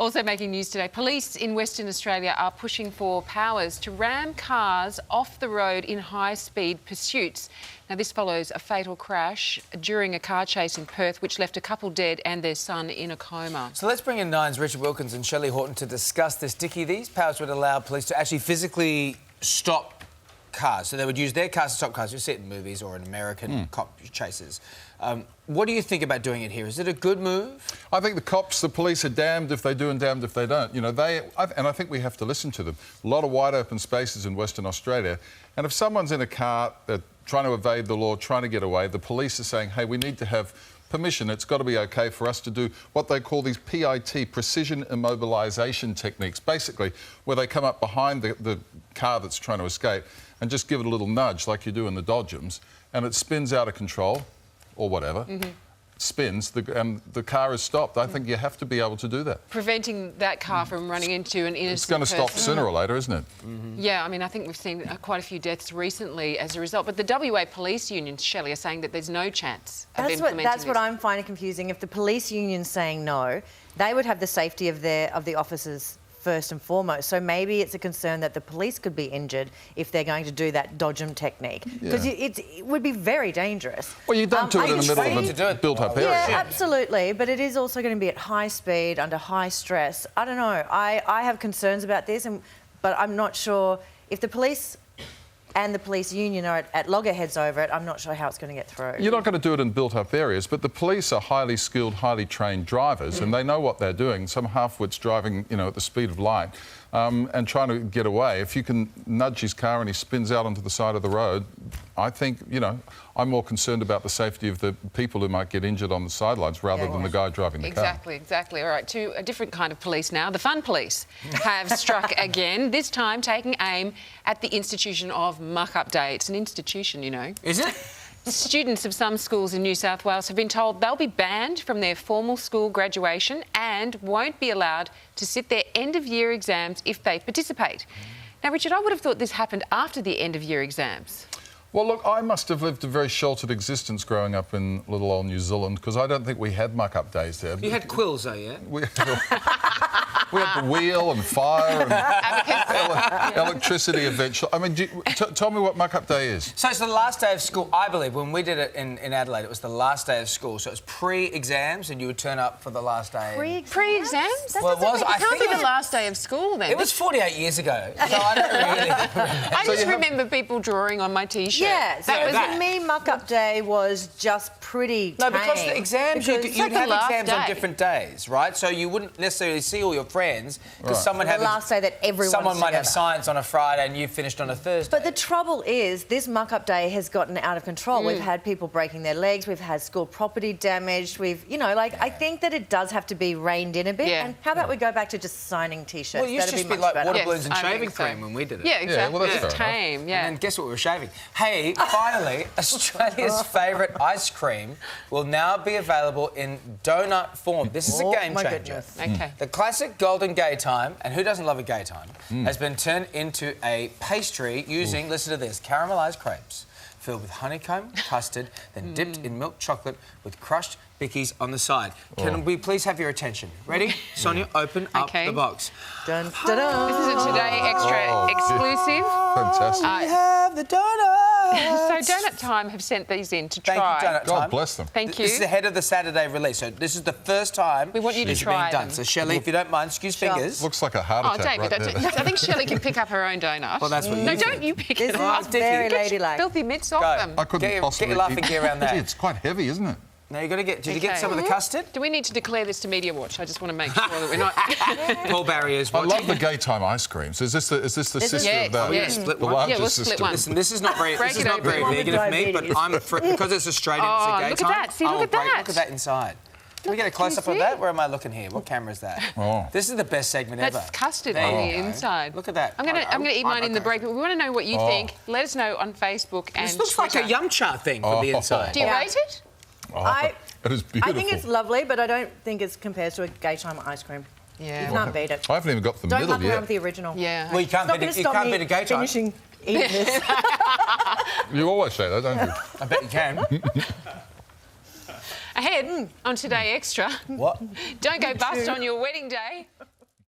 Also making news today, police in Western Australia are pushing for powers to ram cars off the road in high-speed pursuits. Now, this follows a fatal crash during a car chase in Perth, which left a couple dead and their son in a coma. So let's bring in Nine's Richard Wilkins and Shelley Horton to discuss this. Dickie, these powers would allow police to actually physically stop cars. So they would use their cars to stop cars. You see it in movies or in American cop chases. What do you think about doing it here? Is it a good move? I think the police are damned if they do and damned if they don't. You know, and I think we have to listen to them. A lot of wide open spaces in Western Australia, and if someone's in a car trying to evade the law, trying to get away, the police are saying, hey, we need to have permission. It's got to be okay for us to do what they call these PIT, precision immobilisation techniques, basically where they come up behind the car that's trying to escape and just give it a little nudge like you do in the Dodgems, and it spins out of control or whatever. Spins, and the car is stopped. I think you have to be able to do that. Preventing that car from running into an innocent person. It's going to stop sooner or later, isn't it? Yeah, I mean, I think we've seen quite a few deaths recently as a result. But the WA police union, Shelley, are saying that there's no chance of implementing this. That's what I'm finding confusing. If the police union's saying no, they would have the safety of the officers first and foremost. So maybe it's a concern that the police could be injured if they're going to do that dodgem technique. Because it would be very dangerous. Well, you don't do it in the middle of a built-up area. Yeah, absolutely. But it is also going to be at high speed, under high stress. I don't know. I have concerns about this, but I'm not sure if the police and the police union are at loggerheads over it. I'm not sure how it's going to get through. You're not going to do it in built-up areas, but the police are highly skilled, highly trained drivers, and they know what they're doing. Some half-wits driving, you know, at the speed of light and trying to get away. If you can nudge his car and he spins out onto the side of the road, I think, you know, I'm more concerned about the safety of the people who might get injured on the sidelines rather than the guy driving the car. Exactly. All right, to a different kind of police now. The fun police have struck again, this time taking aim at the institution of Muck-Up Day. It's an institution, you know. Is it? Students of some schools in New South Wales have been told they'll be banned from their formal school graduation and won't be allowed to sit their end-of-year exams if they participate. Now, Richard, I would have thought this happened after the end-of-year exams. Well, look, I must have lived a very sheltered existence growing up in little old New Zealand because I don't think we had muck-up days there. You had quills, though, yeah? We had the wheel and fire and electricity eventually. I mean, tell me what Muck-Up Day is. So it's the last day of school, I believe. When we did it in Adelaide, it was the last day of school. So it was pre-exams and you would turn up for the last day. Pre-exams? Well, it was. It can't be the last day of school, then. It was 48 years ago, so I don't really remember. I just remember people drawing on my T-shirt. Yeah, so for me, Muck-Up Day was just pretty tame. No, because the exams, you'd have exams on different days, right? So you wouldn't necessarily see all your friends because someone had the last day that someone might have science on a Friday and you finished on a Thursday. But the trouble is, this Muck-Up Day has gotten out of control. We've had people breaking their legs. We've had school property damaged. You know, like, I think that it does have to be reined in a bit. And how about we go back to just signing T-shirts? Well, it used to just be like water balloons and shaving cream when we did it. Yeah, exactly. Well, that's tame, yeah. And guess what we were shaving? Hey, finally, Australia's favourite ice cream will now be available in donut form. This is a game changer. Okay. The classic golden Gaytime, and who doesn't love a Gaytime, has been turned into a pastry using, listen to this, caramelised crepes filled with honeycomb, custard, then dipped in milk chocolate with crushed bickies on the side. Can we please have your attention? Ready? Sonia, open up the box. Dun, dun, dun. This is a Today Extra exclusive. Fantastic. We have the donuts. So Doughnut Time have sent these in to try. Thank you, Doughnut Time. God bless them. Thank you. This is ahead of the Saturday release, so this is the first time we want you to try being done. So, Shelley, if you don't mind, excuse fingers. Looks like a heart attack David, right there. I think Shelley can pick up her own donut. Well, that's what you No, think. don't you pick it up. This is very ladylike. Filthy mitts off them. I couldn't possibly get your laughing gear around that. Gee, it's quite heavy, isn't it? Now, you've got to get... Did you get some of the custard? Do we need to declare this to Media Watch? I just want to make sure that we're not... Paul Barry is I watching. love the Gaytime ice creams. Is this the sister of the largest we'll sister? split one. Listen, this is not very vegan of me, but because it's Australian, it's a Gaytime. Look at that. See, look at that. Look at that inside. Can we get a close-up of that? Where am I looking here? What camera is that? This is the best segment ever. That's custard on the inside. Look at that. I'm going to eat mine in the break, but we want to know what you think. Let us know on Facebook and This looks Twitter. like a yum cha thing from the inside. Do you rate it? It is beautiful. I think it's lovely, but I don't think it compares to a Gaytime ice cream. Yeah. You can't beat it. I haven't even got the middle Don't muck yet. around with the original. Yeah. Well, you can't beat a Gaytime. Finishing eating this. You always say that, don't you? I bet you can. Ahead on Today Extra. What? Don't go bust on your wedding day.